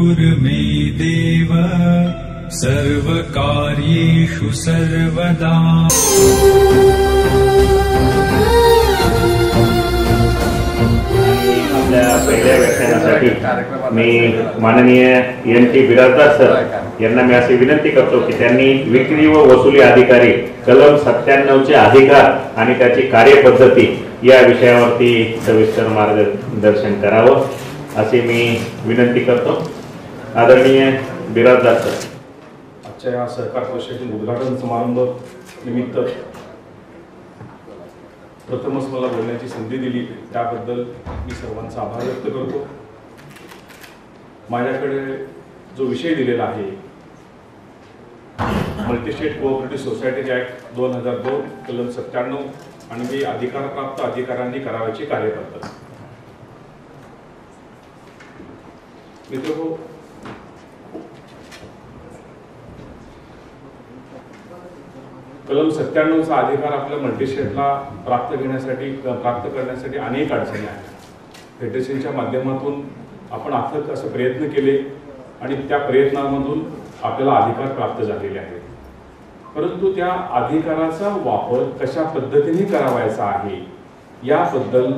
कुरु मे देव सर्वकार्येषु सर्वदा। आपल्या पहिल्या व्याख्यानासाठी मी माननीय NT बिराजदार सर यांना मी अशी विनंती करतो की त्यांनी विक्री व वसुली अधिकारी कलम 97 चे अधिकार आणि त्याची कार्यपद्धती या विषयावरती सविस्तर मार्गदर्शन करावं अशी मी विनंती करतो। आदरणीय बिराजदार सर, आजच्या या सहकार परिषदेचे उद्घाटन समारंभ निमित्त प्रथमच मला बोलण्याची संधी दिली त्याबद्दल मी सर्वांचा आभार व्यक्त करतो। माझ्याकडे जो विषय दिलेला आहे मल्टीस्टेट कोऑपरेटिव्ह सोसायटी ऍक्ट 2002 कलम 97 आणि ते अधिकारप्राप्त अधिकाऱ्यांनी करावयाची कार्यपद्धत। मित्रांनो, कलम 97 चा अधिकार आपल्या मल्टीस्टेटला प्राप्त करण्यासाठी अनेक अडचणी आहेत। फेडरेशनच्या माध्यमातून आपण अथक असे प्रयत्न केले आणि त्या प्रयत्नांमधून आपल्याला अधिकार प्राप्त झालेले आहेत, परंतु त्या अधिकाराचा वापर कशा पद्धतीने करावायचा आहे याबद्दल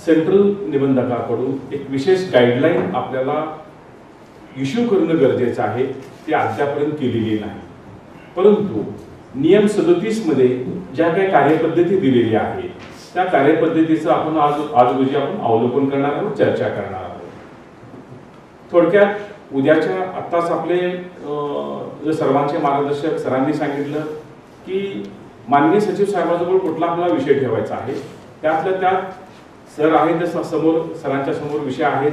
सेंट्रल निबंधकाकडून एक विशेष गाईडलाईन आपल्याला इश्यू करणं गरजेचं आहे। ती अद्यापर्यंत केलेली नाही, परंतु नियम 37 मध्ये ज्या काही कार्यपद्धती दिलेली आहे त्या कार्यपद्धतीचं आपण आज रोजी आपण अवलोकन करणार आहोत, चर्चा करणार आहोत। थोडक्यात उद्याच्या आत्ताच आपले सर्वांचे मार्गदर्शक सरांनी सांगितलं की माननीय सचिव साहेबांजवळ कुठला आपला विषय ठेवायचा आहे, त्यातल्या त्यात सर आहेत समोर, सरांच्या समोर विषय आहेत,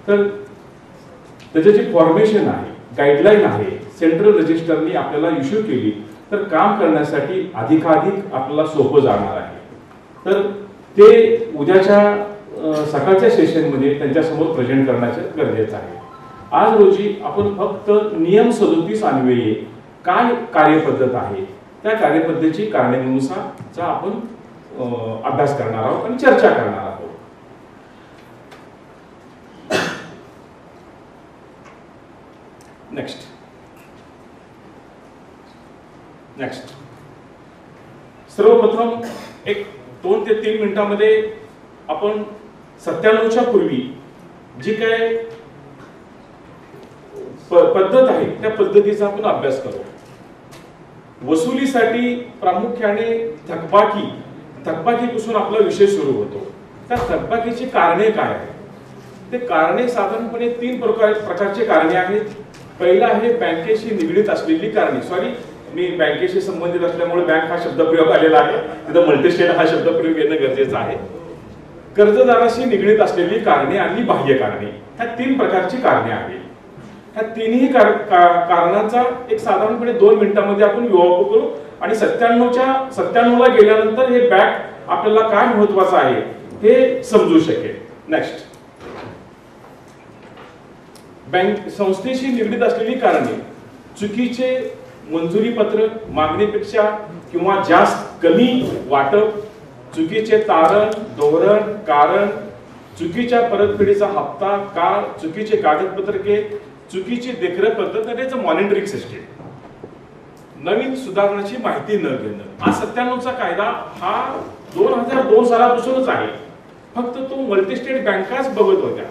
तर त्याची जी फॉर्मेशन आहे, गाईडलाईन आहे, सेंट्रल रजिस्टरनी आपल्याला इश्यू केली तर काम करण्यासाठी अधिकाधिक आपल्याला सोपं जाणार आहे। तर ते उद्याच्या सकाळच्या सेशनमध्ये त्यांच्यासमोर प्रेझेंट करण्याचे गरजेचं आहे। आज रोजी आपण फक्त नियम 37 अन्वये काय कार्यपद्धत आहे त्या कार्यपद्धतीची कारणानुसारचा आपण अभ्यास करणार आहोत आणि चर्चा करणार आहोत। नेक्स्ट सर्वप्रथम एक 2 ते 3 मिनिटांमध्ये आपण 97च्या पूर्वी जी काय पद्धत आहे त्या पद्धतीचा आपण अभ्यास करू। वसुलीसाठी प्रामुख्याने थकबाकीपासून आपला विषय सुरू होतो। त्या थकबाकीची कारणे काय आहेत? ते कारणे साधारणपणे 3 प्रकारचे कारणे आहेत। पहिला आहे बँकेशी निगडीत असलेली कारणे। सॉरी, मी बँकेशी संबंधित असल्यामुळे बँक हा शब्दप्रयोग आलेला आहे, तिथं मल्टीस्टेट हा शब्दप्रयोग येणं गरजेचं आहे। कर्जदाराशी निगडीत असलेली कारणे आणि बाह्य कारणे, ह्या 3 प्रकारची कारणे आहेत। ह्या तिन्ही कारणांचा एक साधारणपणे 2 मिनिटांमध्ये आपण विवाह करू आणि 97ला गेल्यानंतर हे बँक आपल्याला काय महत्वाचं आहे हे समजू शकेल। नेक्स्ट, बँक संस्थेशी निगडीत असलेली कारणे, चुकीचे मंजुरी पत्र, मागणीपेक्षा किंवा जास्त कमी वाटप, चुकीचे तारण धोरण कारण, चुकीच्या परतफेडीचा हप्ता काळ, चुकीचे कागदपत्रके, चुकीची देखरेख पद्धत आणि त्याचं मॉनिटरिंग सिस्टीम, नवीन सुधारणाची माहिती न घेणं। हा 97चा कायदा हा 2002 सालापासूनच आहे, फक्त तो मल्टीस्टेट बँकाच बघत होत्या,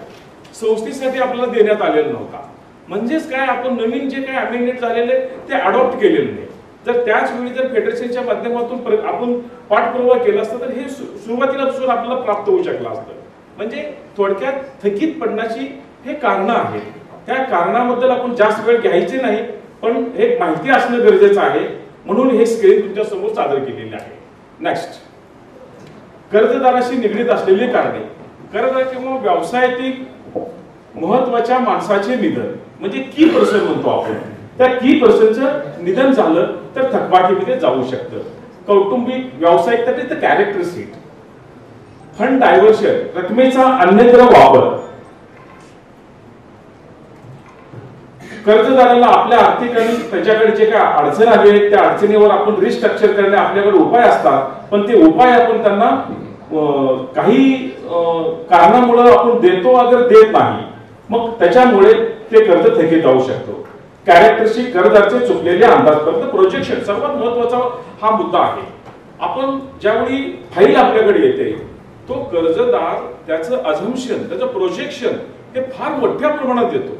संस्थेसाठी आपल्याला देण्यात आलेला नव्हता। म्हणजेच काय, आपण नवीन जे काही अमेंडमेंट झालेले ते अडॉप्ट केलेले नाही। जर त्याच वेळी जर फेडरेशनच्या माध्यमातून आपण पाठपुरावा केला असता तर हे सुरुवातीलापासून आपल्याला प्राप्त होऊ शकलं असतं। म्हणजे थोडक्यात थकीत पडण्याची हे कारणं आहेत। त्या कारणाबद्दल आपण जास्त वेळ घ्यायचे नाही, पण हे माहिती असणं गरजेचं आहे, म्हणून हे स्क्रीन तुमच्या समोर सादर केलेले आहे। नेक्स्ट, कर्जदाराशी निगडीत असलेली कारणे, कर्जदार किंवा व्यवसायातील महत्वाच्या माणसाचे निधन म्हणजे की पर्सन म्हणतो आपण, त्या की पर्सनचं निधन झालं तर थकबाकीमध्ये जाऊ शकतं। कौटुंबिक व्यावसायिक तर कॅरेक्टर सीट, फंड डायव्हर्शन, रकमेचा अन्यत्र वापर, कर्जदाराला आपल्या आर्थिक आणि त्याच्याकडे जे काय अडचण आली आहे त्या अडचणीवर आपण रिस्ट्रक्चर करणे आपल्याकडे उपाय असतात, पण ते उपाय आपण त्यांना काही कारणामुळे आपण देतो अगर देत नाही, मग त्याच्यामुळे ते कर्ज थकीत जाऊ शकतो. कॅरेक्टरशिप कर्जदाराचे चुकलेले अंदाजपत्रक प्रोजेक्शन सर्वात महत्वाचा हा मुद्दा आहे. आपण ज्यावेळी फाईल आपल्याकडे येते तो कर्जदार त्याचं अझम्पशन त्याचं प्रोजेक्शन हे फार मोठ्या प्रमाणात देतो.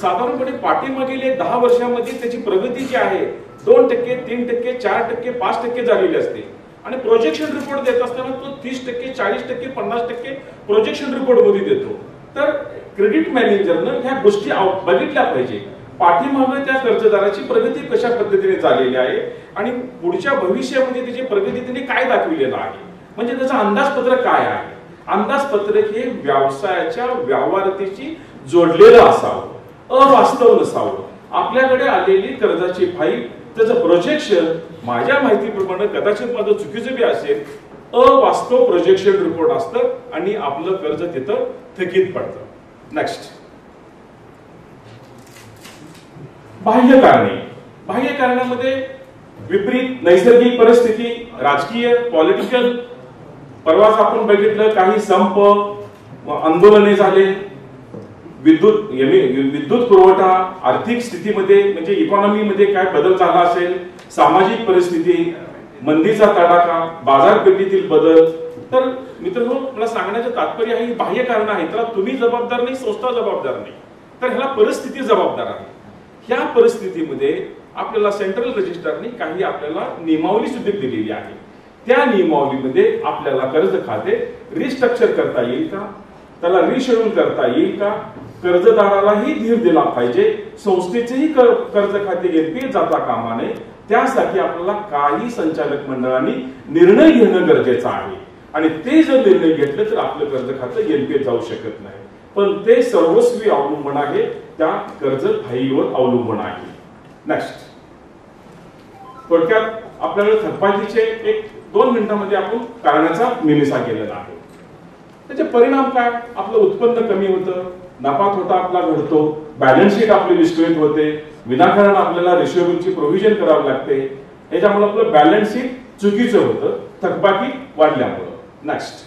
साधारणपणे पाठीमागील 10 वर्षांमध्ये त्याची प्रगती जी आहे 2%, 3%, 4%, 5% झालेली असते आणि प्रोजेक्शन रिपोर्ट देत असताना तो 30%, 40%, 50% प्रोजेक्शन रिपोर्ट मध्ये देतो. तर क्रेडिट मॅनेजरनं ह्या गोष्टी बघितल्या पाहिजे. पाठीमागे त्या कर्जदाराची प्रगती कशा पद्धतीने झालेली आहे आणि पुढच्या भविष्यामध्ये त्याची प्रगती त्याने काय दाखविलेलं आहे, म्हणजे त्याचं अंदाजपत्रक काय आहे. अंदाजपत्रक हे व्यवसायाच्या व्यवहाराशी जोडलेलं असावं, अवास्तव नसावं. आपल्याकडे आलेली कर्जाची फाईल त्याचं प्रोजेक्शन माझ्या माहितीप्रमाणे कदाचित माझं चुकीचं बी असेल, अवास्तव प्रोजेक्शन रिपोर्ट असतं आणि आपलं कर्ज तिथं थकीत पडतं. नेक्स्ट, बाह्य कारणे. बाह्य कारणामध्ये विपरीत नैसर्गिक परिस्थिती, राजकीय, पॉलिटिकल. परवाच आपण बघितलं काही संप, आंदोलने झाले, विद्युत पुरवठा, आर्थिक स्थितीमध्ये म्हणजे इकॉनॉमीमध्ये काय बदल झाला असेल, सामाजिक परिस्थिती, मंदीचा तडाखा, बाजारपेठेतील बदल. तर मित्रांनो, मला सांगण्याचं तात्पर्य आहे ही बाह्य कारण आहे, त्याला तुम्ही जबाबदार नाही, संस्था जबाबदार नाही, तर ह्याला परिस्थिती जबाबदार आहे. ह्या परिस्थितीमध्ये आपल्याला सेंट्रल रजिस्टरने काही आपल्याला नियमावली सुद्धा दिलेली आहे. त्या नियमावलीमध्ये आपल्याला कर्ज खाते रिस्ट्रक्चर करता येईल का, त्याला रिशेड्यूल करता येईल का, कर्जदारालाही धीर दिला पाहिजे, संस्थेचेही कर्ज खाते एनपीए जाता कामा नये. त्यासाठी आपल्याला काही संचालक मंडळांनी निर्णय घेणं गरजेचं आहे आणि ते जर निर्णय घेतले तर आपलं कर्ज खातं एनपीए जाऊ शकत नाही. पण ते सर्वस्वी अवलंबून आहे त्या कर्ज फाईलवर अवलंबून आहे. नेक्स्ट, थोडक्यात आपल्याला थकबाकीचे 1-2 मिनिटांमध्ये आपण कारणाचा मीमांसा केलेला आहे. त्याचे परिणाम काय, आपलं उत्पन्न कमी होतं, नफा तोटा आपला घडतो, बॅलन्स शीट आपली विस्कळीत होते, विनाकारण आपल्याला रिसिव्हेबलची प्रोव्हिजन करावी लागते, याच्यामुळे आपलं बॅलन्स शीट चुकीचं होतं, थकबाकी वाढल्यामुळं. नेक्स्ट,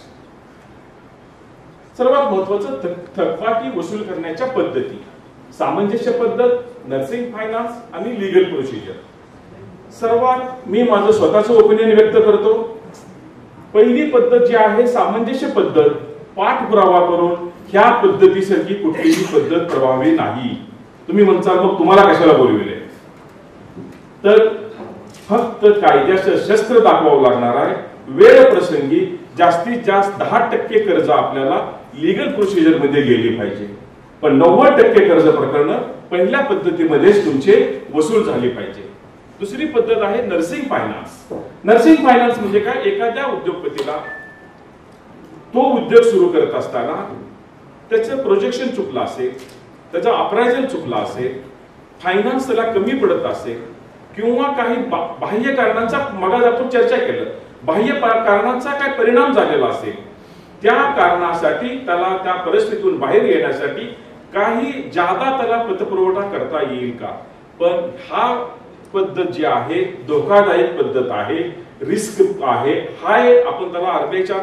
सर्वात महत्वाचं थकबाकी वसूल करण्याच्या पद्धती, सामंजस्य पद्धत, नर्सिंग फायनान्स आणि लीगल प्रोसिजर. सर्वात मी माझं स्वतःचं ओपिनियन व्यक्त करतो. पहिली पद्धत जी आहे सामंजस्य पद्धत, पाठपुरावा करून ह्या पद्धतीसारखी कुठलीही पद्धत प्रभावी नाही. तुम्ही म्हणताल मग तुम्हाला कशाला बोलविले, तर फक्त कायद्याचं शस्त्र दाखवावं लागणार आहे. वेळ प्रसंगी जास्तीत जास्त 10% कर्ज आपल्याला लीगल प्रोसिजर मध्ये गेली पाहिजे, पण 90% कर्ज प्रकरण पहिल्या पद्धतीमध्येच तुमचे वसूल झाली पाहिजे. दुसरी पद्धत आहे नर्सिंग फायनान्स. नर्सिंग फायनान्स म्हणजे काय, एखाद्या उद्योगपतीला तो उद्योग सुरू करत असताना त्याचं प्रोजेक्शन चुकलं असेल, त्याचा अप्रायझल चुकला असेल, फायनान्स त्याला कमी पडत असेल किंवा काही बाह्य कारणांचा, मगाच आपण चर्चा केलं, बाह्य कारणांचा काय परिणाम झालेला असेल, त्या कारणासाठी त्याला त्या परिस्थितीतून बाहेर येण्यासाठी काही जादा त्याला पतपुरवठा करता येईल का. पण हा पद्धत जी आहे धोकादायक पद्धत आहे, रिस्क आहे, हाय. आपण त्याला आरबीआयच्या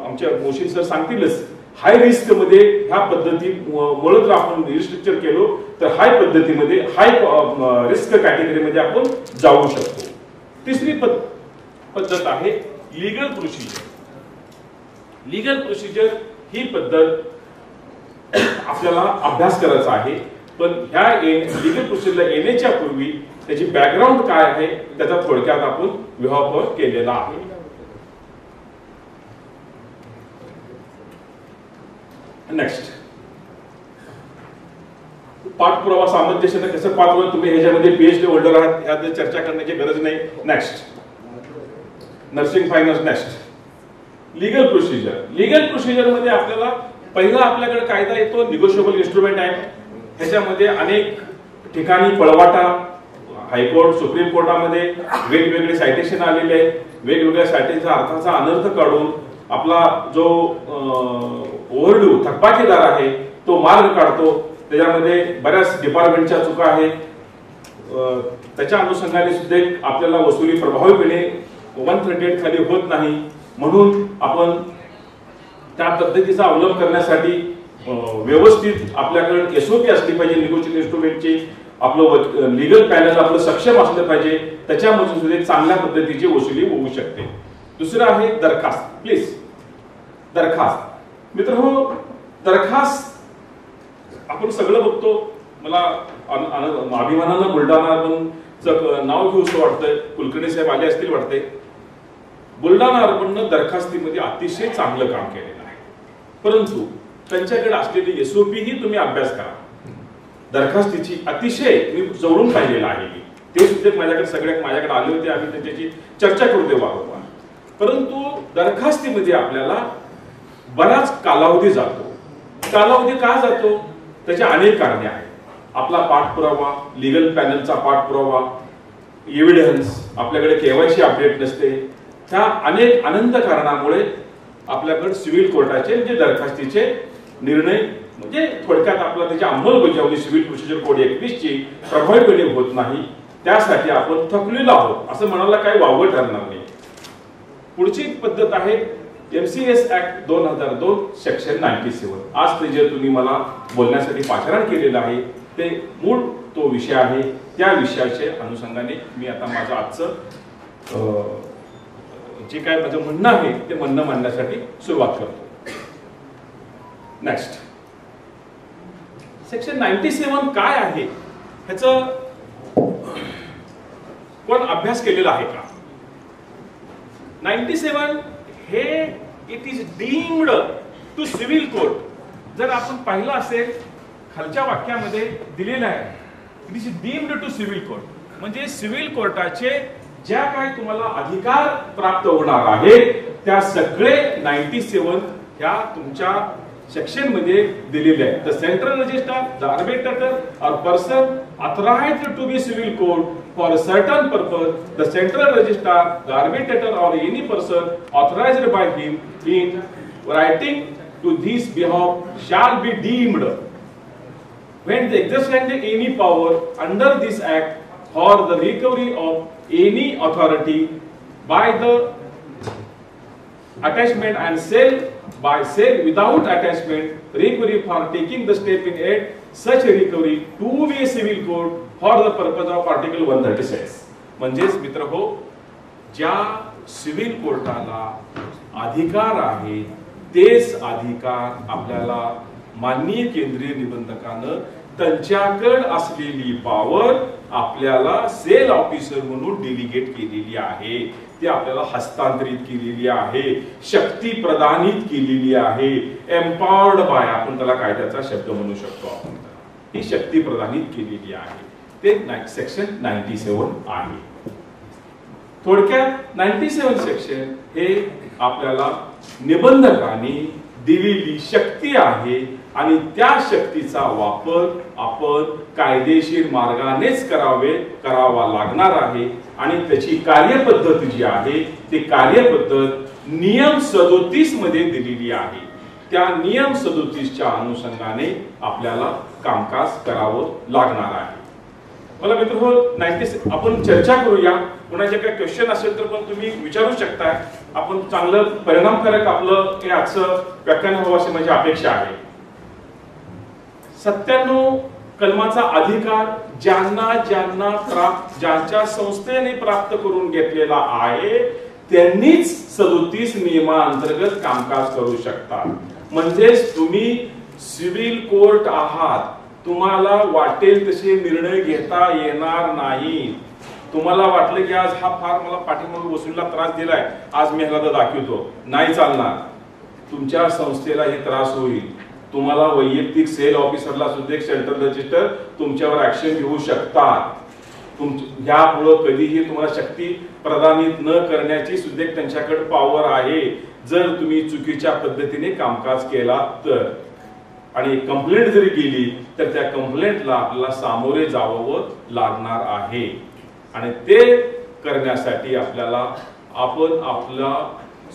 आमच्या मोशी सर सांगतीलच, हाय रिस्क मध्ये ह्या पद्धती मुळे जर आपण रिस्ट्रक्चर केलो तर हाय पद्धतीमध्ये, हाय रिस्क कॅटेगरीमध्ये आपण जाऊ शकतो. तिसरी पद्धत आहे लीगल प्रोसिजर. लीगल प्रोसिजर ही पद्धत आपल्याला अभ्यास करायचा आहे, पण ह्या लीगल प्रोसिजरला येण्याच्या पूर्वी त्याची बॅकग्राऊंड काय आहे त्याचा थोडक्यात आपण विवाह केलेला आहे. नेक्स्ट, पाठपुरावा सामंजस्याने कसं पाठवलं, तुम्ही ह्याच्यामध्ये पीएचडी होल्डर आहात, ह्यात चर्चा करण्याची गरज नाही. Next, nursing finance. Next, legal procedure. Legal procedure मध्ये आपल्याला पहिला आपल्याकडे कायदा येतो निगोशिएबल इन्स्ट्रुमेंट ऍक्ट. ह्याच्यामध्ये अनेक ठिकाणी पळवाटा, हायकोर्ट, सुप्रीम कोर्टामध्ये वेगवेगळे सायटेशन आलेले आहेत. वेगवेगळ्या सायटेशनचा अर्थाचा अनर्थ काढून आपला जो ओव्हरड्यू थकबाकीदार आहे तो मार्ग काढतो. त्याच्यामध्ये बऱ्याच डिपार्टमेंटच्या चुका आहेत, त्याच्या अनुषंगाने सुद्धा आपल्याला वसुली प्रभावीपणे 138 खाली होत नाही. म्हणून आपण त्या पद्धतीचा अवलंब करण्यासाठी व्यवस्थित आपल्याकडे एसओपी असली पाहिजे, निगोशिएशन इन्स्ट्रुमेंटची आपलं लीगल पॅनल आपलं सक्षम असलं पाहिजे, त्याच्यामधून सुद्धा चांगल्या पद्धतीची वसुली होऊ शकते. दुसरं आहे दरखास्त. प्लीज दरखास्त मित्रहो, दरखास्त आपण सगळं बघतो. मला अभिमानानं बुलढाणा अर्बनचं नाव घेऊसं वाटतंय, कुलकर्णी साहेब आले असतील वाटते. बुलढाणा अर्बननं दरखास्तीमध्ये अतिशय चांगलं काम केलेलं आहे, परंतु त्यांच्याकडे असलेली एसओपी ही तुम्ही अभ्यास करा. दरखास्तीची अतिशय मी जवळून पाहिलेलं आहे. ते सुद्धा माझ्याकडे आले होते, आम्ही त्यांच्याशी चर्चा करतो वारंवार. परंतु दरखास्तीमध्ये आपल्याला बराच कालावधी जातो. कालावधी का जातो? त्याचे अनेक कारणे आहेत. आपला पाठपुरावा, लीगल पॅनलचा पाठपुरावा, एव्हिडन्स, आपल्याकडे केवायसी अपडेट नसते. त्या अनेक अनंत कारणामुळे आपल्याकडे सिव्हिल कोर्टाचे म्हणजे दरखास्तीचे निर्णय म्हणजे थोडक्यात आपला त्याची अंमलबजावणी सिव्हिल प्रोसिजर कोड 21 ची प्रभावीपणे होत नाही. त्यासाठी आपण थकलेलो आहोत असं म्हणायला काही वावगं ठरणार नाही. पुढची पद्धत आहे MCS ऍक्ट 2002 सेक्शन 97. आज ते जे तुम्ही मला बोलण्यासाठी पाचारण केलेलं आहे ते मूळ तो विषय आहे. त्या विषयाच्या अनुषंगाने मी आता माझं आजचं जे काय माझं म्हणणं आहे ते म्हणणं मांडण्यासाठी सुरुवात करतो. नेक्स्ट, सेक्शन 97 काय आहे ह्याचं कोण अभ्यास केलेला आहे का? 97 हे it is deemed to civil court. जर आपण पाहिलं असेल खालच्या वाक्यामध्ये दिलेलं आहे, it is deemed to civil court, म्हणजे सिव्हिल कोर्टाचे ज्या काही तुम्हाला अधिकार प्राप्त होणार आहे त्या सगळे 97 ह्या तुमच्या सेक्शन मध्ये दिलेले आहे. The central registrar, the arbitrator or person authorised to be civil court for a certain purpose, the central registrar, the arbitrator or any person authorized by him in writing to this behalf shall be deemed when the exercise any power under this act for the recovery of any authority by the attachment and sale by sale without attachment recovery for taking the step in aid such a recovery to be a civil court for the purpose of article 136. म्हणजेच मित्र हो, ज्या civil कोर्टाला अधिकार आहे तेच अधिकार आपल्याला माननीय केंद्रीय निबंधकानं त्यांच्याकडे असलेली पॉवर आपल्याला सेल ऑफिसर म्हणून डेलिगेट केलेली आहे, ती आपल्याला हस्तांतरित केलेली आहे, शक्ती प्रदानित केलेली आहे. एम्पावर्ड बाय आपण त्याला कायद्याचा शब्द म्हणू शकतो आपण, ही शक्ती प्रदानित केलेली आहे. ते सेक्शन 97 आहे. थोडक्यात 97 सेक्शन हे आपल्याला निबंधकांनी दिलेली शक्ती आहे आणि त्या शक्तीचा वापर आपण कायदेशीर मार्गानेच करावा लागणार आहे. आणि त्याची कार्यपद्धत जी आहे ती कार्यपद्धत नियम 37 मध्ये दिलेली आहे. त्या नियम 37च्या अनुषंगाने आपल्याला कामकाज करावं लागणार आहे. मला मित्र 97 आपण चर्चा करूया. कोणाचे काही क्वेश्चन असेल तर पण तुम्ही विचारू शकता. आपण चांगलं परिणामकारक आपलं हे आजचं व्याख्यान व्हावं अशी माझी अपेक्षा आहे. 97 कलमाचा अधिकार ज्यांच्या संस्थेने प्राप्त करून घेतलेला आहे त्यांनीच 37 नियमांतर्गत कामकाज करू शकतात. म्हणजेच तुम्ही सिव्हिल कोर्ट आहात, तुम्हाला वाटेल तसे निर्णय घेता येणार नाही. तुम्हाला वाटलं की आज हा फार मला पाठीमागे वसुलीला त्रास दिलाय, आज मी ह्याला दाखवतो, नाही चालणार. तुमच्या संस्थेला हे त्रास होईल. तुम्हाला वैयक्तिक सेल ऑफिसरला सुद्धा एक सेंट्रल रजिस्टर तुमच्यावर ऍक्शन घेऊ शकतात. यापुढे कधीही तुम्हाला शक्ती प्रदानित न करण्याची सुद्धा त्यांच्याकडे पॉवर आहे जर तुम्ही चुकीच्या पद्धतीने कामकाज केला तर. आणि कंप्लेंट जरी गेली तर त्या कंप्लेंटला आपल्याला सामोरे जावं लागणार आहे. आणि ते करण्यासाठी आपल्याला आपण आपला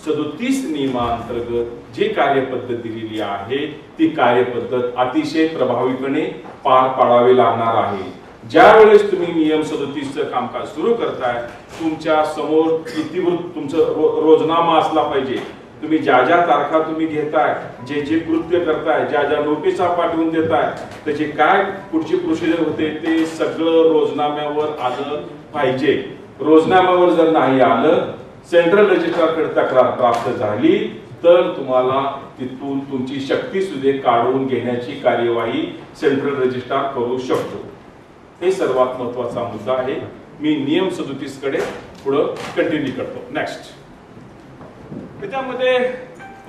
37 नियमांतर्गत जी कार्यपद्धत दिलेली आहे ती कार्यपद्धत अतिशय प्रभावीपणे पार पाडावी लागणार आहे. ज्या वेळेस तुम्ही नियम 37चं कामकाज सुरू करताय तुमच्या समोर इतिवृत्त तुमचं रोजनामा असला पाहिजे, तुम्ही ज्या ज्या तारखा तुम्ही घेताय, जे जे कृत्य करताय, ज्या ज्या नोटिसा पाठवून देताय, त्याची काय पुढची प्रोसिजर होते ते सगळं रोजनाम्यावर आलं पाहिजे. रोजनाम्यावर जर नाही आलं, सेंट्रल रजिस्ट्रारकडे तक्रार प्राप्त झाली तर तुम्हाला तिथून तुमची शक्ती सुद्धा काढून घेण्याची कार्यवाही सेंट्रल रजिस्ट्रार करू शकतो. हे सर्वात महत्वाचा मुद्दा आहे. मी नियम 37 कडे पुढे कंटिन्यू करतो. नेक्स्ट, त्याच्यामध्ये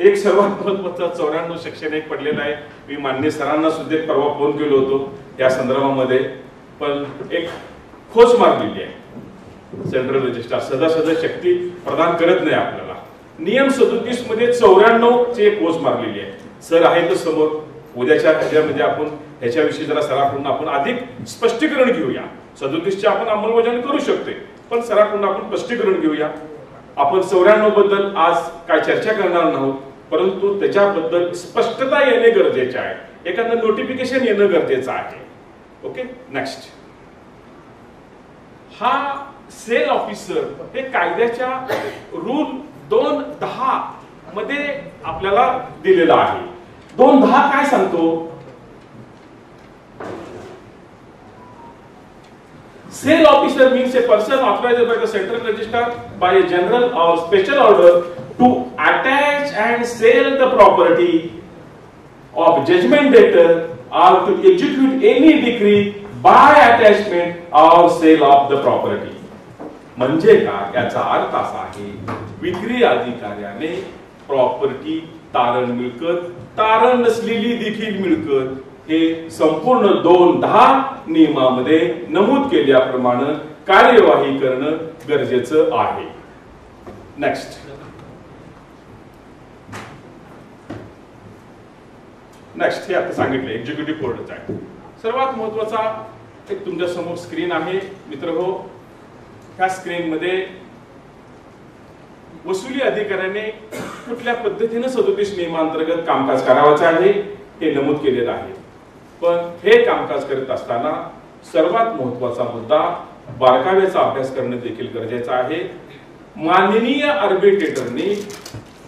एक सर्वात महत्वाचा 94 सेक्शन 1 पडलेला आहे. मी मान्य सरांना सुद्धा परवा फोन केलो होतो या संदर्भामध्ये, पण एक खोच मारलेली आहे. सेंट्रल रजिस्ट्रार सदा शक्ती प्रदान करत नाही आपल्याला. नियम 37 मध्ये 94 ची एक खोच मारलेली आहे. सर आहे तर समोर, उद्याच्या ह्याच्यामध्ये आपण ह्याच्याविषयी जरा सराकडून आपण अधिक स्पष्टीकरण घेऊया. 37 ची आपण अंमलबजावणी करू शकते, पण सराकडून आपण स्पष्टीकरण घेऊया. आपण 94 बद्दल आज काय चर्चा करणार नाहोत, परंतु त्याच्याबद्दल स्पष्टता येणे गरजेचे आहे. एखादं नोटिफिकेशन येणं गरजेचं आहे. Okay, next. हा सेल ऑफिसर हे कायद्याच्या रूल 210 मध्ये आपल्याला दिलेला आहे. 210 काय सांगतो? Sale officer means a person authorized by the central registrar by a general or special order to attach and sell the property of judgment debtor or to execute any decree by attachment or sale of the property. म्हणजे काय? याचा अर्थ असा आहे, विक्री अधिकाऱ्याने property, तारण मिळकत, तारण नसलेली देखील मिळकत हे संपूर्ण 210 नियमामध्ये नमूद केल्याप्रमाणे कार्यवाही करणं गरजेचं आहे. नेक्स्ट, हे आता सांगितलं एक्झिक्युटिव्ह कोर्टच आहे. सर्वात महत्वाचा एक तुमच्या समोर स्क्रीन आहे मित्रहो. ह्या स्क्रीन मध्ये वसुली अधिकाऱ्याने कुठल्या पद्धतीने 37 नियमांतर्गत कामकाज करावायचं आहे हे नमूद केलेलं आहे. पण हे कामकाज करत असताना सर्वात महत्वाचा मुद्दा बारकाव्याचा अभ्यास करणे देखील गरजेचं आहे. माननीय आर्बिट्रेटरनी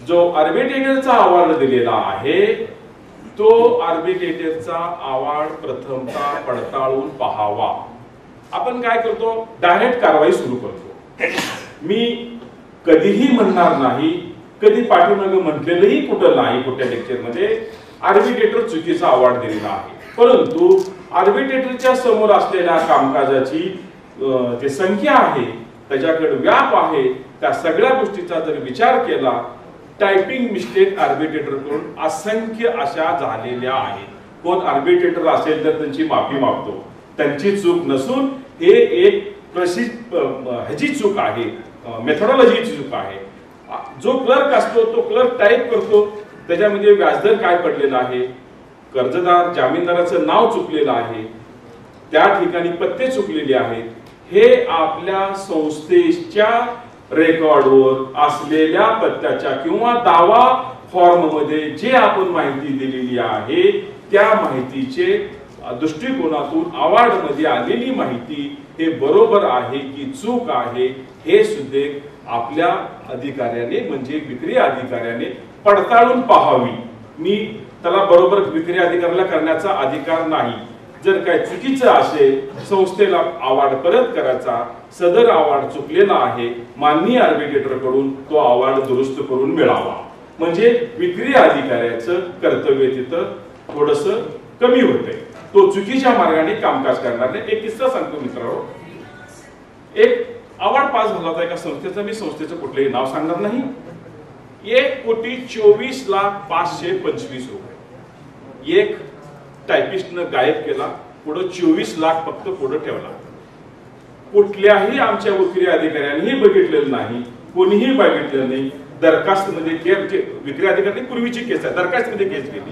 जो आर्बिट्रेटरचा अवॉर्ड दिलेला आहे तो आर्बिट्रेटरचा अवॉर्ड प्रथमतः पडताळून पाहावा. आपण काय करतो, डायरेक्ट कारवाई सुरू करतो. मी कधीही म्हणणार नाही, कधी पाठीमागे म्हटलेलंही कुठं नाही कुठल्या लेक्चर मध्ये आर्बिट्रेटर चुकीचा अवॉर्ड दिलेला आहे. परंतु आर्बिट्रेटरच्या समोर असलेल्या कामकाजाची जे संख्या आहे, त्याच्याकडे व्याप आहे, त्या सगळ्या गोष्टीचा जर विचार केला, टायपिंग मिस्टेक आर्बिट्रेटरकडून असंख्य अशा झालेल्या आहेत. कोण आर्बिट्रेटर असेल तर त्यांची माफी मागतो. त्यांची चूक नसून हे एक ह्याची चूक आहे, मेथोडॉलॉजीची चूक आहे. जो क्लर्क असतो तो क्लर्क टाईप करतो, त्याच्यामध्ये व्याजदर काय पडलेला आहे, कर्जदार जामीनदाराचं नाव चुकलेलं आहे, त्या ठिकाणी पत्ते चुकलेले आहेत. हे आपल्या संस्थेच्या रेकॉर्डवर असलेल्या पत्त्याच्या किंवा दावा फॉर्म मध्ये जे आपण माहिती दिलेली आहे त्या माहितीचे दृष्टिकोनातून अवॉर्ड मध्ये आलेली माहिती हे बरोबर आहे की चूक आहे हे सुद्धा आपल्या अधिकाऱ्याने म्हणजे विक्री अधिकाऱ्याने पडताळून पाहावी. मी त्याला बरोबर विक्री अधिकाऱ्याला करण्याचा अधिकार नाही. जर काय चुकीचं असेल, संस्थेला अवॉर्ड परत करायचा, सदर अवॉर्ड चुकलेला आहे, माननीय आर्बिट्रेटर कडून तो अवॉर्ड दुरुस्त करून मिळावा. म्हणजे विक्री अधिकाऱ्याचं कर्तव्य तिथं थोडस कमी होते. तो चुकीच्या मार्गाने कामकाज करणार नाही. एक किस्सा सांगतो मित्रांनो. एक अवॉर्ड पास झाला होता एका संस्थेचा, मी संस्थेचं कुठलंही नाव सांगणार नाही. 1,24,05,25 रुपये एक टायपिस्टनं गायब केला, पुढे 24 लाख फक्त पुढे ठेवला. कुठल्याही आमच्या विक्री अधिकाऱ्यांनी बघितलेलं नाही, कोणीही बघितलेलं नाही. दरखास्त मध्ये विक्री अधिकारी पूर्वीची केस आहे, दरखास्त मध्ये केस केली,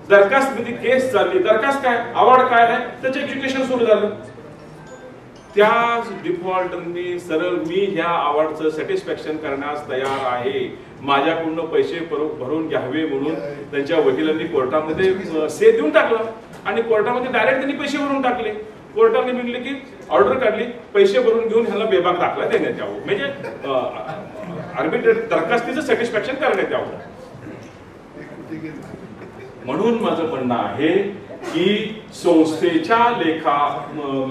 दरखास्त मध्ये केस चालली. दरखास्त काय, अवॉर्ड काय आहे, त्याचं एज्युकेशन सुरू झालं. त्या डिफॉल्टरनी सरळ मी ह्या अवॉर्डचं सॅटिस्फॅक्शन करण्यास तयार आहे, माझ्याकडून पैसे भरून घ्यावे म्हणून त्यांच्या वकिलांनी कोर्टामध्ये से देऊन टाकला आणि कोर्टामध्ये डायरेक्ट त्यांनी पैसे भरून टाकले. कोर्टाने म्हणले की ऑर्डर काढली, पैसे भरून घेऊन ह्याला बेबाक दाखला देण्यात यावं, म्हणजे आर्बिट्रेट दरखास्तीचं सॅटिस्फॅक्शन करण्यात यावं. म्हणून माझं म्हणणं आहे की संस्थेच्या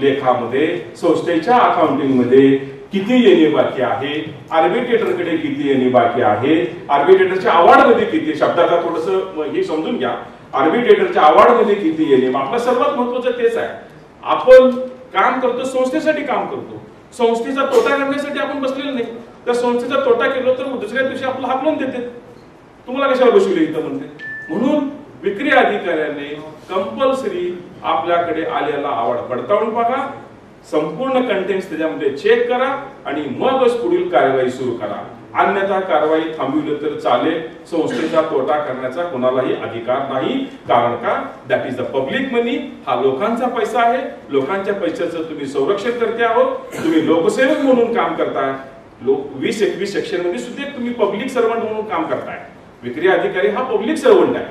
लेखामध्ये संस्थेच्या अकाउंटिंग मध्ये किती येणे बाकी आहे, आर्बिट्रेटरकडे किती येणे बाकी आहे, आर्बिट्रेटरच्या अवॉर्ड मध्ये किती, शब्दाचा थोडस हे समजून घ्या, आर्बिट्रेटरच्या अवॉर्ड मध्ये किती येणे. आपलं सर्वात महत्वाचं तेच आहे. आपण काम करतो संस्थेसाठी काम करतो, संस्थेचा तोटा करण्यासाठी आपण बसलेलो नाही. तर संस्थेचा तोटा केला तर दुसऱ्या दिवशी आपलं हाकलून देते, तुम्हाला कशाला बसवले इथं म्हणते. म्हणून विक्री अधिकाऱ्याने कंपल्सरी आपल्याकडे आलेला अवॉर्ड पडताळून बघा, संपूर्ण कंटेंट्स त्याच्यामध्ये चेक करा आणि मगच पुढील कारवाई सुरू करा. अन्यथा कारवाई थांबविली तर चालेल. संस्थेचा तोटा करण्याचा कोणालाही अधिकार नाही. कारण का, दॅट इज द पब्लिक मनी. हा लोकांचा पैसा आहे. लोकांच्या पैशाचं तुम्ही संरक्षण करते आहोत. तुम्ही लोकसेवक म्हणून काम करताय. 20-21 सेक्शन मध्ये सुद्धा तुम्ही पब्लिक सर्वंट म्हणून काम करताय. विक्री अधिकारी हा पब्लिक सर्वंट आहे,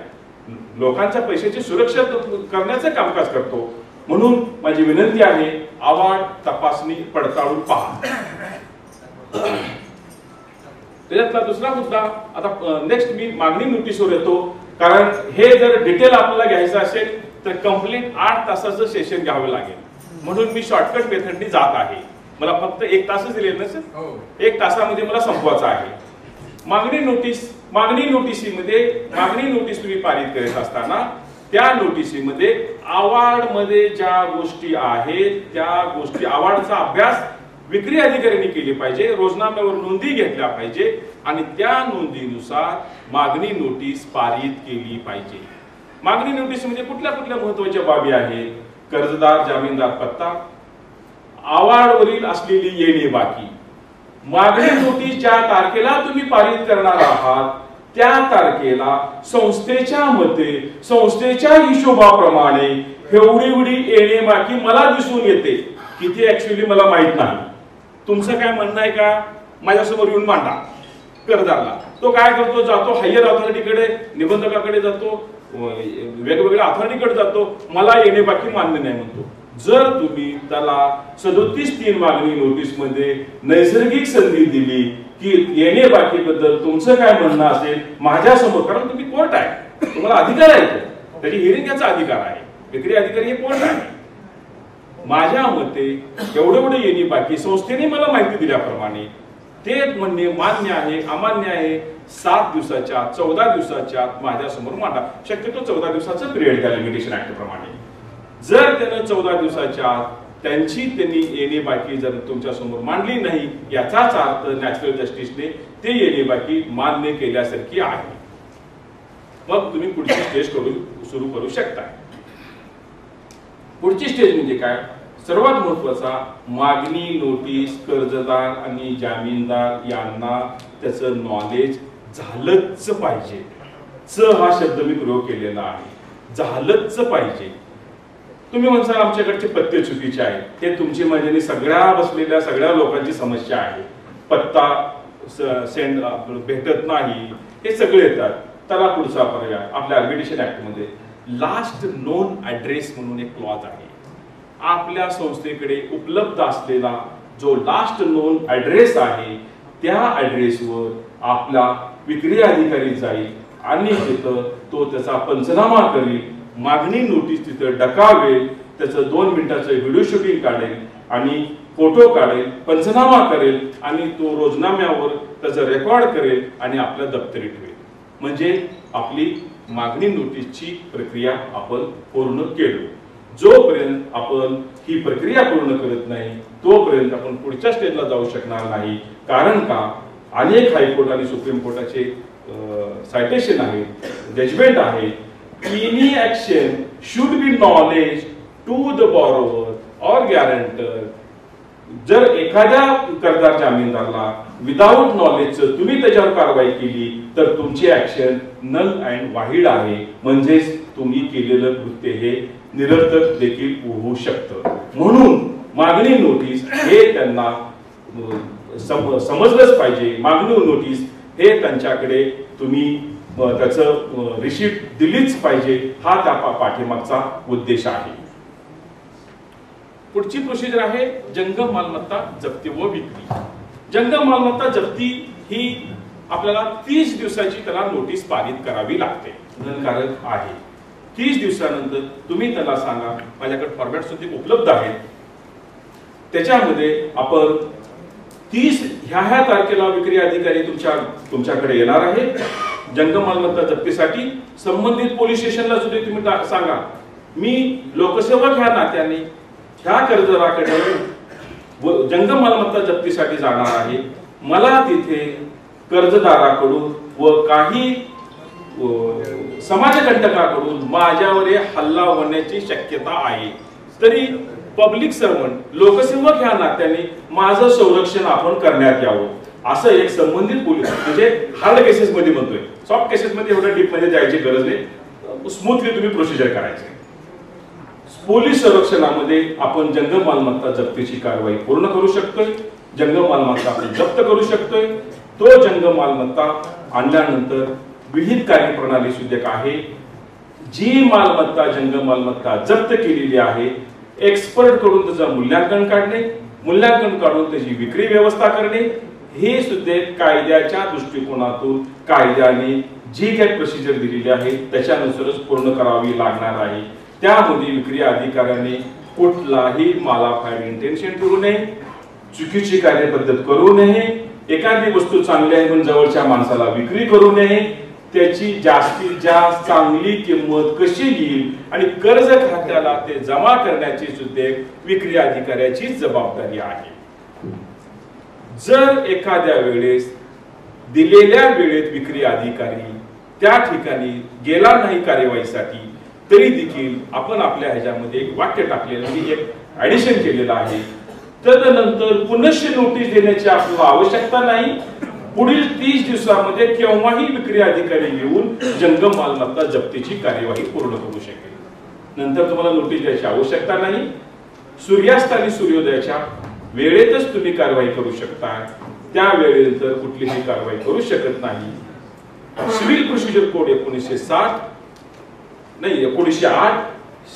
लोकांच्या पैशाची सुरक्षा करण्याचं कामकाज करतो. म्हणून माझी विनंती आहे, अवॉर्ड तपासणी पडताळून पहा. त्याच्यातला दुसरा मुद्दा, आता नेक्स्ट मी मागणी नोटीसवर येतो. कारण हे जर डिटेल आपल्याला घ्यायचं असेल तर कंप्लीट 8 तासाचं सेशन घ्यावं लागेल. म्हणून मी शॉर्टकट मेथडनी जात आहे. मला फक्त 1 तासच दिले ना सर, 1 तासामध्ये मला संपवायचं आहे. मागणी नोटीस तुम्ही पारित करत असताना त्या नोटिसीमध्ये अवॉर्ड मध्ये ज्या गोष्टी आहेत त्या गोष्टी, अवॉर्डचा अभ्यास विक्री अधिकाऱ्यांनी केली पाहिजे, रोजनाम्यावर नोंदी घेतल्या पाहिजे आणि त्या नोंदीनुसार मागणी नोटीस पारित केली पाहिजे. मागणी नोटीसमध्ये कुठल्या कुठल्या महत्वाच्या बाबी आहेत? कर्जदार जामीनदार पत्ता, अवॉर्डवरील असलेली येणे बाकी, मागणी नोटीस ज्या तारखेला तुम्ही पारित करणार आहात त्या तारखेला संस्थेच्या मते, संस्थेच्या हिशोबाप्रमाणे एवढी येणे बाकी मला दिसून येते. किती ऍक्च्युअली मला माहित नाही. तुमचं काय म्हणणं आहे का? माझ्यासमोर येऊन मांडा. कर्जदारला तो काय करतो, जातो हायर अथॉरिटीकडे, निबंधकाकडे जातो, वेगवेगळ्या अथॉरिटीकडे जातो, मला येणे बाकी मान्य नाही म्हणतो. जर तुम्ही त्याला 37(3) मागणी नोटीस मध्ये नैसर्गिक संधी दिली की येणे बाकी बद्दल तुमचं काय म्हणणं असेल माझ्या समोर, कारण तुम्ही कोर्ट आहे, तुम्हाला अधिकार आहे, त्याची हिअरिंग घ्यायचा अधिकार आहे. विक्री अधिकारी हे कोर्ट आहे. माझ्या मते एवढे येणे बाकी संस्थेने मला माहिती दिल्याप्रमाणे ते म्हणणे मान्य आहे अमान्य आहे 7 दिवसाच्या 14 दिवसाच्या माझ्या समोर मांडा. शक्यतो 14 दिवसाचं पिरियड द्या लिमिटेशन ऍक्ट प्रमाणे. जर त्यानं 14 दिवसाच्या त्यांनी येणे बाकी जर तुमच्या समोर मांडली नाही, याचाच अर्थ नॅचरल जस्टिसने ते येणे बाकी मान्य केल्यासारखी आहे. मग तुम्ही पुढची स्टेज सुरू करू शकता. पुढची स्टेज म्हणजे काय? सर्वात महत्वाचा, मागणी नोटीस कर्जदार आणि जामीनदार यांना त्याचं नॉलेज झालंच पाहिजे. हा शब्द मी प्रयोग केलेला आहे, झालंच पाहिजे. तुम्ही म्हणसाल आमच्याकडचे पत्ते चुकीचे आहेत. ते तुमची माझ्याने सगळ्या बसलेल्या सगळ्या लोकांची समस्या आहे. पत्ता सेंड भेटत नाही, हे सगळे येतात. त्याला पुढचा पर्याय आपल्या आर्बिट्रेशन ऍक्ट मध्ये लास्ट नोन ऍड्रेस म्हणून एक क्लॉज आहे. आपल्या संस्थेकडे उपलब्ध असलेला जो लास्ट नोन ऍड्रेस आहे त्या ऍड्रेसवर आपला विक्री अधिकारी जाईल आणि तिथं तो त्याचा पंचनामा करेल, मागणी नोटीस तिथं डकावेल, त्याचं 2 मिनिटाचं व्हिडिओ शूटिंग काढेल आणि फोटो काढेल, पंचनामा करेल आणि तो रोजनाम्यावर त्याचं रेकॉर्ड करेल आणि आपल्या दप्तरी ठेवेल. म्हणजे आपली मागणी नोटीसची प्रक्रिया आपण पूर्ण केली. जोपर्यंत आपण ही प्रक्रिया पूर्ण करत नाही तोपर्यंत आपण पुढच्या स्टेजला जाऊ शकणार नाही. कारण का, अनेक हायकोर्ट आणि सुप्रीम कोर्टाचे सायटेशन आहे, जजमेंट आहे. Any action should be knowledge to the borrower or guarantor. जर एखाद्या कर्जदार जामीनदारला विदाउट नॉलेज तुम्ही त्याच्यावर कारवाई केली तर तुमची ऍक्शन नल अँड वाहिड आहे. म्हणजेच तुम्ही केलेलं कृत्य हे निरर्थक देखील होऊ शकतं. म्हणून मागणी नोटीस हे त्यांना समजलंच पाहिजे. मागणी नोटीस हे त्यांच्याकडे तुम्ही त्याचं रिसिप्ट दिलीच पाहिजे. हा त्या पाठीमागचा उद्देश आहे. पुढची प्रोसिजर आहे जंगम मालमत्ता जप्ती व विक्री. जंगम मालमत्ता जप्ती ही आपल्याला 30 दिवसाची त्याला नोटीस पारित करावी लागते. बंधनकारक आहे. 30 दिवसानंतर तुम्ही त्याला सांगा, माझ्याकडे फॉर्मॅट सुद्धा उपलब्ध आहे, त्याच्यामध्ये आपण 30 ह्या तारखेला विक्री अधिकारी तुमच्याकडे येणार आहे. जंगम मालमत्ता जप्तीसाठी संबंधित पोलीस स्टेशनला सुद्धा तुम्ही सांगा, मी लोकसेवक ह्या नात्याने ह्या कर्जदाराकडे जंगम मालमत्ता जप्तीसाठी जाणार आहे. मला तिथे कर्जदाराकडून व काही समाजकंटकाकडून माझ्यावर हल्ला होण्याची शक्यता आहे. तरी पब्लिक सर्वंट लोकसेवक ह्या नात्याने माझं संरक्षण आपण करण्यात यावं, असं एक संबंधित पोलीस, म्हणजे हार्ड केसेस मध्ये म्हणतोय, सॉफ्ट केसेस मध्ये एवढ्या डीप मध्ये जायची गरज नाही, स्मूथली तुम्ही प्रोसिजर करायचे. पोलीस संरक्षणामध्ये आपण जंगम मालमत्ता जप्तीची कारवाई पूर्ण करू शकतोय. जंगम मालमत्ता आपण जप्त करू शकतोय. तो जंगम मालमत्ता आणल्यानंतर विहित कार्यप्रणाली सुद्धा आहे. जी मालमत्ता जंगम मालमत्ता जप्त केलेली आहे, एक्सपर्ट कडून त्याचं मूल्यांकन काढणे, मूल्यांकन काढून त्याची विक्री व्यवस्था करणे, हे सुद्धा कायद्याच्या दृष्टिकोनातून कायद्याने जी काही प्रोसिजर दिलेली आहे त्याच्यानुसारच पूर्ण करावी लागणार आहे. त्यामध्ये विक्री अधिकाऱ्याने कुठलाही मालाफाईड इंटेन्शन ठेवू नये, चुकीची कार्यपद्धत करू नये, एखादी वस्तू चांगली आहे म्हणून जवळच्या माणसाला विक्री करू नये, त्याची जास्तीत जास्त चांगली किंमत कशी येईल आणि कर्ज खात्याला ते जमा करण्याची सुद्धा विक्री अधिकाऱ्याची जबाबदारी आहे. जर एखाद्या वेळेस दिलेल्या वेळेत विक्री अधिकारी त्या ठिकाणी गेला नाही कार्यवाहीसाठी, तरी देखील आपण आपल्या ह्याच्यामध्ये एक वाक्य टाकलेलं, म्हणजे एक ऍडिशन केलेलं आहे, तदनंतर पुनश्च नोटीस देण्याची आपल्याला आवश्यकता नाही. पुढील 30 दिवसामध्ये केव्हाही विक्री अधिकारी येऊन जंगम मालमत्ता जप्तीची कार्यवाही पूर्ण करू शकेल. नंतर तुम्हाला नोटीस द्यायची आवश्यकता नाही. सूर्यास्त आणि सूर्योदयाच्या वेळेतच तुम्ही कारवाई करू शकता, त्या वेळेनंतर कुठलीही कारवाई करू शकत नाही. सिव्हिल प्रोसिजर कोड 1908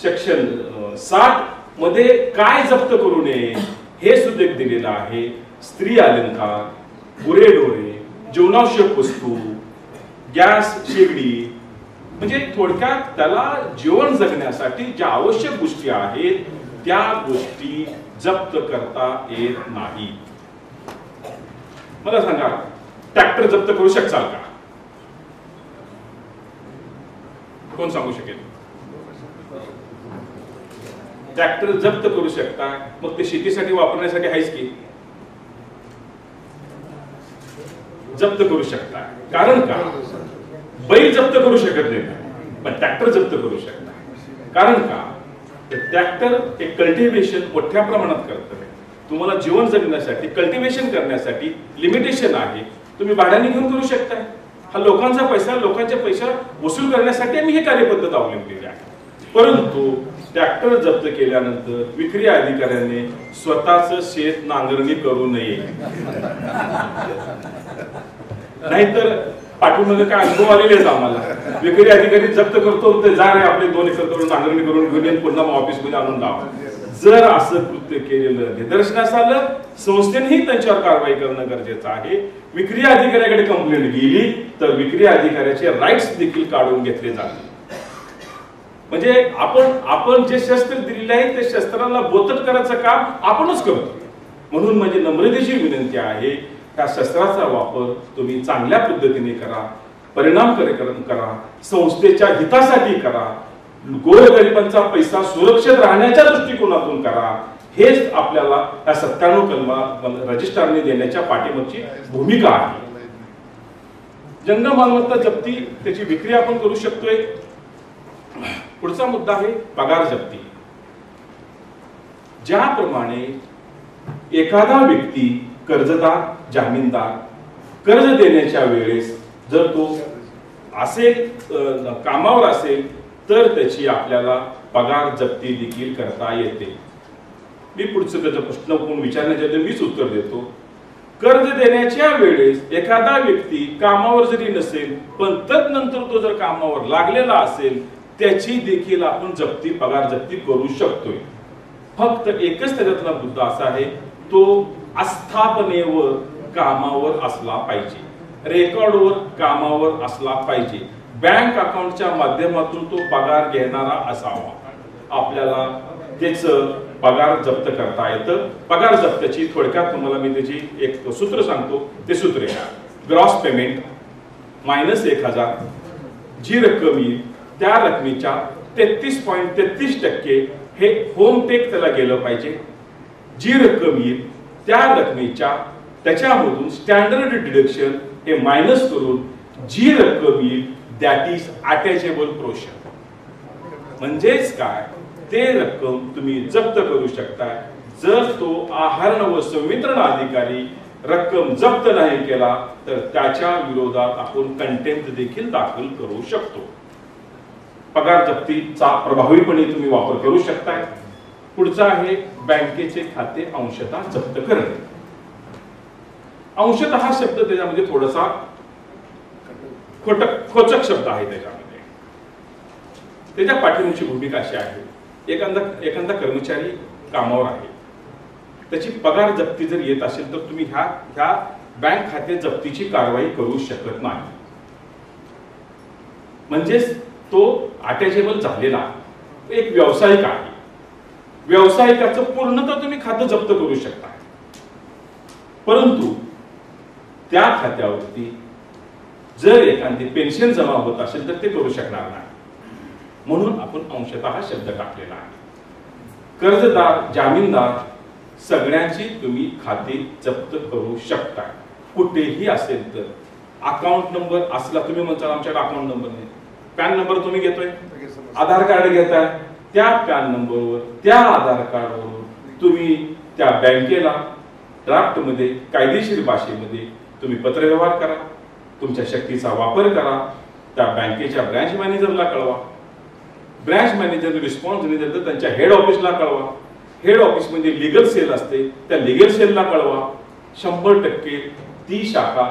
सेक्शन 60 मध्ये काय जप्त करू नये हे सुद्धा दिलेलं आहे. स्त्री अलंकार, गुरेढोरे, जीवनावश्यक वस्तू, गॅस शेगडी, म्हणजे थोडक्यात त्याला जीवन जगण्यासाठी ज्या आवश्यक गोष्टी आहेत त्या गोष्टी जप्त करता येत नाही. मला सांगा, ट्रॅक्टर जप्त करू शकचाल का? कोण सांगू शकेल? ट्रॅक्टर जप्त करू शकता, मग ते शेतीसाठी वापरण्यासाठी आहेच की जप्त करू शकता. कारण का? बैल जप्त करू शकत नाही, पण ट्रॅक्टर जप्त करू शकता. कारण का? ट्रॅक्टर एक कल्टिव्हेशन मोठ्या प्रमाणात करतं. तुम्हाला जीवन जगण्यासाठी कल्टिव्हेशन करण्यासाठी लिमिटेशन आहे, तुम्ही भाड्याने घेऊन करू शकता. हा लोकांचा पैसा, लोकांच्या पैसा वसूल करण्यासाठी आम्ही हे कार्यपद्धत अवलंबलेली आहे. परंतु ट्रॅक्टर जप्त केल्यानंतर विक्री अधिकाऱ्याने स्वतःच शेत नांगरणी करू नये. नाहीतर पाठीमध्ये काय अनुभव आलेले आहेत आम्हाला, विक्री अधिकारी जप्त करतो ते जा रे आपले 2 एकर करून नांगरणी करून घेऊन येऊन पुन्हा ऑफिस मध्ये आणून लावा. जर असं कृत्य केलेलं निदर्शनास आलं, संस्थेनेही त्यांच्यावर कारवाई करणं गरजेचं आहे. विक्री अधिकाऱ्याकडे कंप्लेंट गेली तर विक्री अधिकाऱ्याचे राईट्स देखील काढून घेतले जातील. म्हणजे आपण जे शस्त्र दिलेले आहे ते शस्त्राला बोथट करायचं काम आपणच करतो. म्हणून माझी नम्रतेची विनंती आहे, त्या शस्त्राचा वापर तुम्ही चांगल्या पद्धतीने करा, परिणामकारक करा, संस्थेच्या हितासाठी करा, गोरगरिबांचा पैसा सुरक्षित राहण्याच्या दृष्टिकोनातून करा. हेच आपल्याला या 97 कलमा रजिस्ट्रारने देण्याच्या पाठीमागची भूमिका आहे. जंगम मालमत्ता जप्ती, त्याची विक्री आपण करू शकतोय. पुढचा मुद्दा आहे पगार जप्ती. ज्याप्रमाणे एखादा व्यक्ती, कर्जदार, जामीनदार कर्ज देण्याच्या वेळेस जर तो असेल, कामावर असेल, तर त्याची आपल्याला पगार जप्ती देखील करता येते. मी पुढचं त्याचा प्रश्न कोण विचारण्याच्या मीच उत्तर देतो. कर्ज देण्याच्या वेळेस एखादा व्यक्ती कामावर जरी नसेल, पण तदनंतर तो जर कामावर लागलेला असेल, त्याची देखील आपण जप्ती, पगार जप्ती करू शकतोय. फक्त एकच त्याच्यातला मुद्दा असा आहे, तो आस्थापनेवर कामावर असला पाहिजे, रेकॉर्डवर कामावर असला पाहिजे. बँक अकाउंटच्या माध्यमातून तो पगार घेणारा असावा. आपल्याला त्याचं पगार जप्त करता येतं. पगार जप्तची थोडक्यात तुम्हाला मी त्याची एक सूत्र सांगतो. ते सूत्र आहे, ग्रॉस पेमेंट मायनस 1000, जी रक्कम येईल त्या रकमेच्या 33.33% हे होम टेक त्याला गेलं पाहिजे. जी रक्कम येईल त्या रकमेच्या त्याच्यामधून स्टँडर्ड डिडक्शन हे मायनस करून जी रक्कम येईल दॅट इज अटॅचेबल पोर्शन. म्हणजेच काय, ते रक्कम तुम्ही जप्त करू शकता. जर तो आहार व संवितरण अधिकारी रक्कम जप्त नाही केला तर त्याच्या विरोधात आपण कंटेम्प्ट देखील दाखल करू शकतो. पगार जप्तीचा प्रभावीपणे तुम्ही वापर करू शकताय. पुढचा आहे बँकेचे खाते अंशतः जप्त करणे. अंशतः हा शब्द त्याच्यामध्ये थोडासा खोचक शब्द आहे. त्याच्यामध्ये त्याच्या पाठीमागची भूमिका अशी आहे, एखादा कर्मचारी कामावर आहे, त्याची पगार जप्ती जर येत असेल तर तुम्ही ह्या बँक खाते जप्तीची कारवाई करू शकत नाही. म्हणजेच तो अटॅचेबल झालेला एक व्यावसायिक आहे. व्यावसायिकाचं पूर्णतः तुम्ही खातं जप्त करू शकता, परंतु त्या खात्यावरती जर एखादी पेन्शन जमा होत असेल तर ते करू शकणार नाही. म्हणून आपण अंशतः हा शब्द टाकलेला आहे. कर्जदार, जामीनदार सगळ्यांची तुम्ही खाते जप्त करू शकता कुठेही असेल तर. अकाउंट नंबर असला, तुम्ही म्हणता आमच्याकडे अकाउंट नंबर नाही, पॅन नंबर तुम्ही घेतोय, आधार कार्ड घेताय, त्या पॅन नंबरवर त्या आधार कार्डवर तुम्ही त्या बँकेला ड्राफ्ट मध्ये कायदेशीर भाषेमध्ये तुम्ही पत्रव्यवहार करा. तुमच्या शक्तीचा वापर करा. त्या बँकेच्या ब्रँच मॅनेजरला कळवा. ब्रँच मॅनेजर रिस्पॉन्स नाही दिला तर त्यांच्या हेड ऑफिसला कळवा. हेड ऑफिस मध्ये लीगल सेल असते, त्या लीगल सेलला कळवा. 100% ती शाखा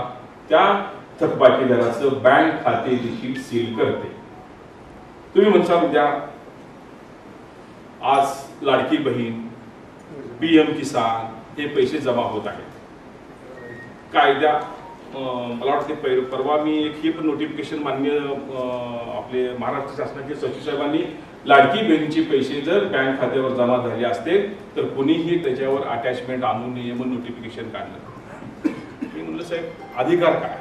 त्या थकबाकीदाराचं बँक खाते देखील सील करते. तुम्ही म्हणता उद्या आज लाडकी बहीण, पीएम किसान हे पैसे जमा होत आहेत. कायद्या मला वाटते परवा मी एक ही पण नोटिफिकेशन मान्य आपले महाराष्ट्र शासनाचे सचिव साहेबांनी, लाडकी बहिणीचे पैसे जर बँक खात्यावर जमा झाले असते तर कुणीही त्याच्यावर अटॅचमेंट आणू नये म्हणून नोटिफिकेशन काढलं. मी म्हणलं साहेब अधिकार काय,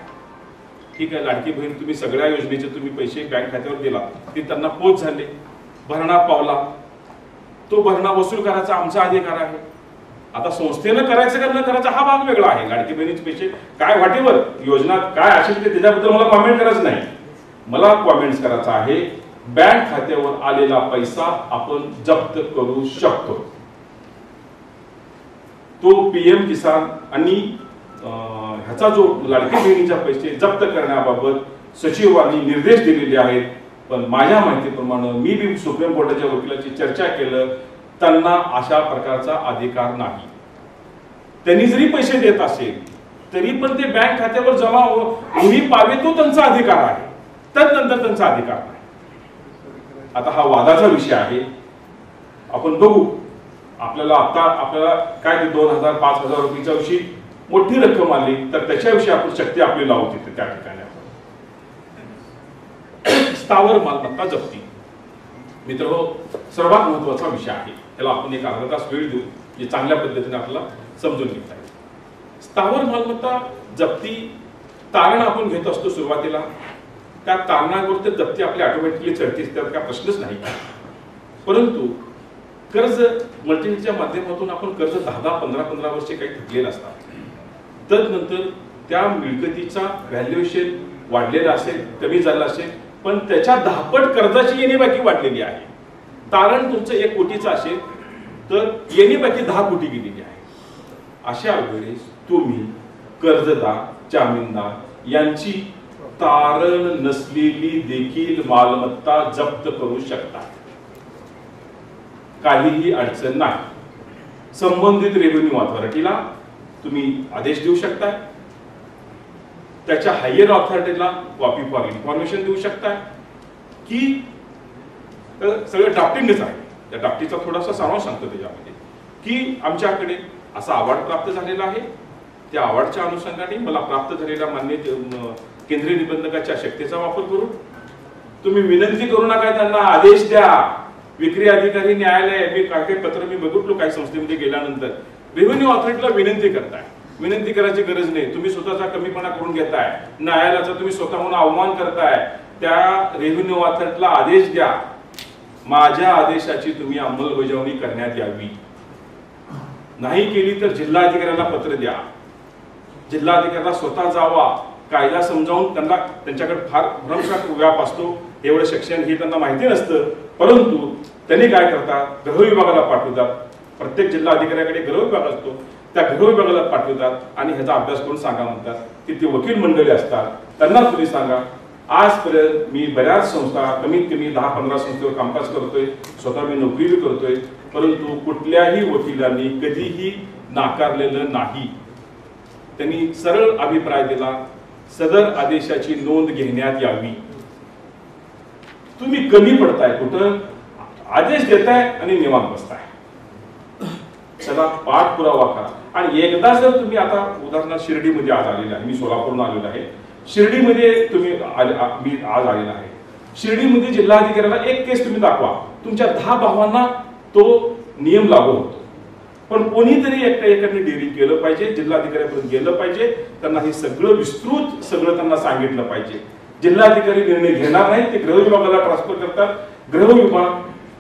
ठीक आहे, लाडकी बहीण तुम्ही सगळ्या योजनेचे तुम्ही पैसे बँक खात्यावर दिला, ते त्यांना पोच झाले, भरणा पावला, तो भरणा वसूल करायचा आमचा अधिकार आहे. आता संस्थेनं करायचं का न करायचं हा भाग वेगळा आहे. लाडकी बहिणीचे पैसे काय वाटेवर योजना काय असेल ते त्याच्याबद्दल मला कॉमेंट करायचं नाही. मला कॉमेंट्स करायचं आहे बँक खात्यावर आलेला पैसा आपण जप्त करू शकतो. तो पीएम किसान आणि ह्याचा जो लाडकी बहिणीच्या पैसे जप्त करण्याबाबत सचिवांनी निर्देश दिलेले आहेत. पण माझ्या माहितीप्रमाणे मी बी सुप्रीम कोर्टाच्या वकिलाची चर्चा केलं, त्यांना अशा प्रकारचा अधिकार नाही. त्यांनी जरी पैसे देत असेल तरी पण ते बँक खात्यावर जमा होई पावे तो त्यांचा अधिकार आहे, त्यानंतर त्यांचा अधिकार नाही. आता हा वादाचा विषय आहे. आपण बघू, आपल्याला काय ते 2000-5000 रुपयाच्या विषयी मोठी रक्कम आली तर त्याच्याविषयी आपण शक्ती आपली लावू तिथे त्या ठिकाणी. स्थावर मालमत्ता जप्ती मित्र सर्वात महत्वाचा विषय आहे. त्याला आपण एक अर्धा तास वेळ देऊ जे चांगल्या पद्धतीने आपल्याला समजून घेता येईल. स्थावर मालमत्ता जप्ती तारण आपण घेत असतो सुरुवातीला, त्या तारणावर तर जप्ती आपली ऑटोमॅटिकली चढते, त्यात काय प्रश्नच नाही. परंतु कर्ज मल्टीच्या माध्यमातून आपण कर्ज 10-15 वर्षे काही थकलेलं असतात. तदनंतर त्या मिळकतीचा व्हॅल्युएशन वाढलेलं असेल, कमी झालं असेल, पण त्याच्या 10 पट कर्जाची येणे बाकी वाढलेली आहे. तारण तुमचं 1 कोटीचं असेल तर येणे बाकी 10 कोटी गेलेली आहे. अशा वेळेस तुम्ही कर्जदार, जामीनदार यांची तारण नसलेली देखील मालमत्ता जप्त करू शकता. काहीही अडचण नाही. संबंधित रेव्हेन्यू ऑथॉरिटीला तुम्ही आदेश देऊ शकता, त्याच्या हायर ऑथॉरिटीला कॉपी फॉर इन्फॉर्मेशन देऊ शकता की सगळं ड्राफ्टिंगच आहे. त्या ड्राफ्टिंगचा थोडासा सारांश सांगतो त्याच्यामध्ये की आमच्याकडे असा अवॉर्ड प्राप्त झालेला आहे. त्या अवॉर्डच्या अनुषंगाने मला प्राप्त झालेल्या मान्य केंद्रीय निबंधकाच्या शक्तीचा वापर करून तुम्ही विनंती करू नका, त्यांना आदेश द्या. विक्री अधिकारी न्यायालय, मी काही पत्र मी बघितलो काही संस्थेमध्ये गेल्यानंतर, रेव्हेन्यू ऑथॉरिटीला विनंती करताय. विनंती करायची गरज नाही, तुम्ही स्वतःचा कमीपणा करून घेताय, न्यायालयाचा तुम्ही स्वतःहून अवमान करताय. त्या रेव्हेन्यू ऑथॉरिटीला आदेश द्या, माझ्या आदेशाची तुम्ही अंमलबजावणी करण्यात यावी. नाही केली तर जिल्हाधिकाऱ्याला पत्र द्या. जिल्हाधिकाऱ्याला स्वतः जावा, कायदा समजावून त्यांना, त्यांच्याकडे फार भरमसाठ व्याप असतो, एवढं शिक्षण हे त्यांना माहिती नसतं. परंतु त्यांनी काय करतात, गृह विभागाला पाठवतात. प्रत्येक जिल्हाधिकाऱ्याकडे गृह विभाग असतो, त्या गृह विभागाला पाठवतात आणि ह्याचा अभ्यास करून सांगा म्हणतात. तिथे वकील मंडळी असतात, त्यांना तुम्ही सांगा. आजपर्यंत मी बऱ्याच संस्था, कमीत कमी 10-15 संस्थेवर कामकाज करतोय, स्वतः मी नोकरी बी करतोय, परंतु कुठल्याही वकिलांनी कधीही नाकारलेलं नाही. त्यांनी सरळ अभिप्राय दिला, सदर आदेशाची नोंद घेण्यात यावी. तुम्ही कमी पडताय, कुठं आदेश देताय आणि निवांत बसताय. चला पाठपुरावा करा. आणि एकदा जर तुम्ही, आता उदाहरणार्थ शिर्डीमध्ये आज आलेला आहे, मी सोलापूरहून आलेलो आहे, शिर्डीमध्ये तुम्ही मी आज आलेला आहे. शिर्डीमध्ये जिल्हाधिकाऱ्याला एक केस तुम्ही दाखवा, तुमच्या 10 भावांना तो नियम लागू होतो. पण कोणीतरी एकाने डेअरिंग केलं पाहिजे, जिल्हाधिकाऱ्यापर्यंत गेलं पाहिजे, त्यांना हे सगळं विस्तृत सगळं त्यांना सांगितलं पाहिजे. जिल्हाधिकारी निर्णय घेणार नाही, ते गृह विभागाला ट्रान्सफर करतात. गृह विभाग,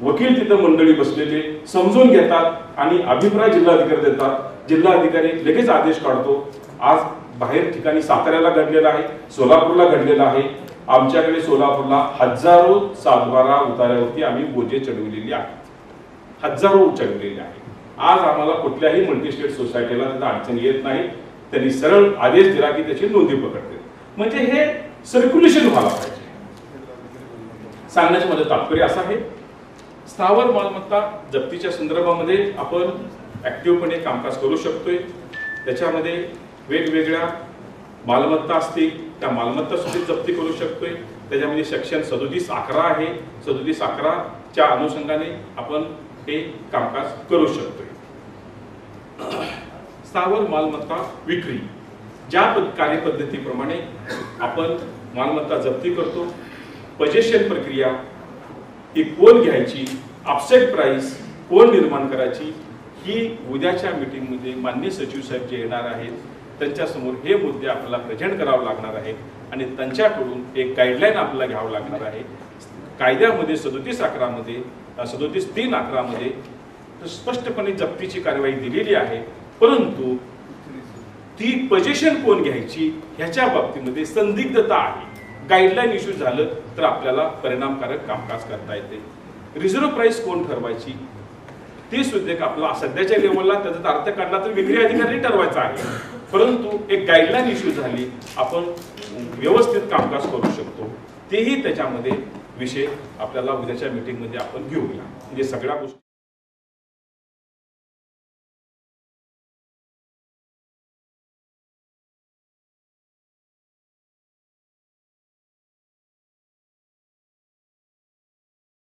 वकील तिथं मंडळी बसलेले समजून घेतात आणि अभिप्राय जिल्हाधिकारी देतात. जिल्हाधिकारी लगेच आदेश काढतो. आज बाहेर ठिकाणी साताऱ्याला घडलेला आहे, सोलापूरला घडलेला आहे. आमच्याकडे सोलापूरला हजारो सातबारा उतार्यावरती आम्ही बोजे चढवलेली आहे, हजारो चढवलेले आहे. आज आम्हाला कुठल्याही मल्टीस्टेट सोसायटीला त्याचा अडचण येत नाही. त्यांनी सरळ आदेश दिला की त्याची नोंदी पकडते. म्हणजे हे सर्क्युलेशन व्हायला पाहिजे. सांगण्याचं माझं तात्पर्य असं आहे, स्थावर मालमत्ता जप्तीच्या संदर्भामध्ये आपण ऍक्टिव्हपणे कामकाज करू शकतोय. त्याच्यामध्ये वेगवेगळ्या मालमत्ता असतील, त्या मालमत्ता सुद्धा जप्ती करू शकतोय. त्याच्यामध्ये सेक्शन 37(11) आहे. 37(11)च्या अनुषंगाने आपण हे कामकाज करू शकतोय. स्थावर मालमत्ता विक्री, ज्या कार्यपद्धतीप्रमाणे आपण मालमत्ता जप्ती करतो, पजेशन प्रक्रिया ही कोण घ्यायची, ऑफसेट प्राइस कोण निर्माण करायची, ही उद्याच्या मीटिंगमध्ये माननीय सचिव साहेब जे येणार आहेत त्यांच्यासमोर हे मुद्दे आपल्याला प्रेझेंट करावे लागणार आहे आणि त्यांच्याकडून एक गाईडलाईन आपल्याला घ्यावं लागणार आहे. कायद्यामध्ये 37(11) 37(3)(11) स्पष्टपणे जप्तीची कार्यवाही दिलेली आहे. परंतु ती पजेशन कोण घ्यायची ह्याच्या बाबतीमध्ये संदिग्धता आहे. गाईडलाईन इश्यू झालं तर आपल्याला परिणामकारक कामकाज करता येते. रिझर्व्ह प्राइस कोण ठरवायची ते सुद्धा एक आपला सध्याच्या लेवलला त्याचा अर्थ काढला तर विक्री अधिकारी ठरवायचा आहे. परंतु एक गाईडलाईन इश्यू झाली, आपण व्यवस्थित कामकाज करू शकतो. तेही त्याच्यामध्ये विषय आपल्याला उद्याच्या मीटिंगमध्ये आपण घेऊया. म्हणजे सगळ्या गोष्टी